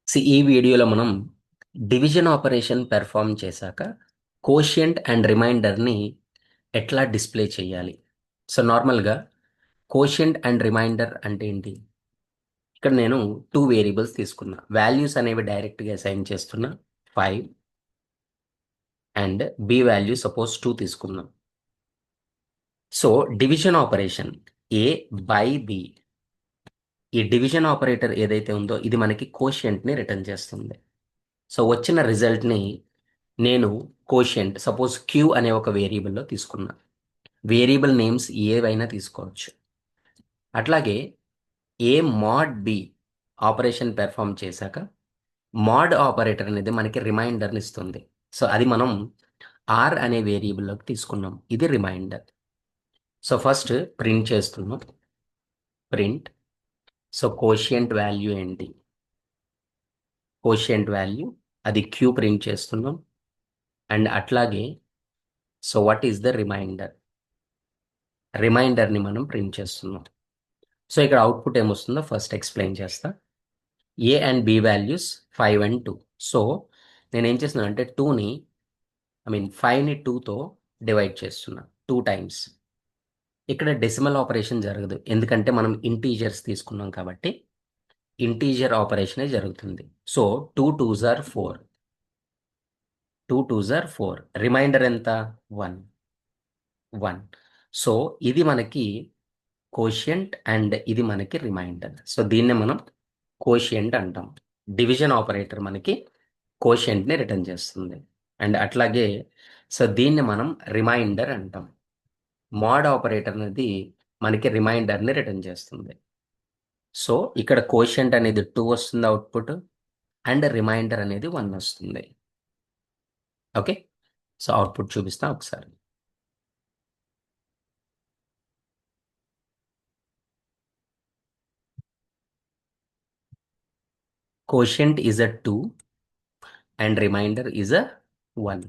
ఈ వీడియోలో మనం డివిజన్ ఆపరేషన్ పెర్ఫామ్ చేశాక కోషియంట్ అండ్ రిమైండర్ని ఎట్లా డిస్ప్లే చేయాలి. నార్మల్గా కోషియంట్ అండ్ రిమైండర్ అంటే ఏంటి? ఇక్కడ నేను టూ వేరియబుల్స్ తీసుకున్నా, వాల్యూస్ అనేవి డైరెక్ట్గా అసైన్ చేస్తున్నా. 5 అండ్ బి వాల్యూ సపోజ్ 2 తీసుకున్నాం. Division operation A by B, ఈ డివిజన్ ఆపరేటర్ ఏదైతే ఉందో ఇది మనకి కోషియంట్ని రిటర్న్ చేస్తుంది. వచ్చిన రిజల్ట్ని నేను కోషియంట్ సపోజ్ క్యూ అనే ఒక వేరియబుల్లో తీసుకున్నా. వేరియబుల్ నేమ్స్ ఏవైనా తీసుకోవచ్చు. అట్లాగే ఏ మాడ్ బి ఆపరేషన్ పెర్ఫామ్ చేశాక మాడ్ ఆపరేటర్ అనేది మనకి రిమైండర్ని ఇస్తుంది. అది మనం ఆర్ అనే వేరియబుల్లోకి తీసుకున్నాం. ఇది రిమైండర్. ఫస్ట్ ప్రింట్ చేస్తున్నాం. ప్రింట్ కోషియంట్ వాల్యూ ఏంటి? కోషియంట్ వాల్యూ అది క్యూ ప్రింట్ చేస్తున్నాం. అండ్ అట్లాగే వాట్ ఈస్ ద రిమైండర్? రిమైండర్ని మనం ప్రింట్ చేస్తున్నాం. ఇక్కడ అవుట్పుట్ ఏమొస్తుందో ఫస్ట్ ఎక్స్ప్లెయిన్ చేస్తా. A and B values 5 and 2. So నేనేం చేస్తున్నాను అంటే 2ని 5ని 2తో డివైడ్ చేస్తున్నా 2 టైమ్స్. ఇక్కడ డెసిమల్ ఆపరేషన్ జరగదు, ఎందుకంటే మనం ఇంటీజర్స్ తీసుకున్నాం కాబట్టి ఇంటీజర్ ఆపరేషనే జరుగుతుంది. 2 2s are 4. 2 2s are 4. Reminder ఎంత? 1. 1. ఇది మనకి కోషియంట్ అండ్ ఇది మనకి రిమైండర్. దీన్నే మనం కోషియంట్ అంటాం. డివిజన్ ఆపరేటర్ మనకి కోషియంట్ని రిటర్న్ చేస్తుంది. అండ్ అట్లాగే దీన్ని మనం రిమైండర్ అంటాం. మోడ్ ఆపరేటర్ అనేది మనకి రిమైండర్ని రిటర్న్ చేస్తుంది. ఇక్కడ కోషియంట్ అనేది 2 వస్తుంది అవుట్పుట్, అండ్ రిమైండర్ అనేది 1 వస్తుంది. ఓకే, అవుట్పుట్ చూపిస్తా ఒకసారి. Quotient is a 2 and remainder is a 1.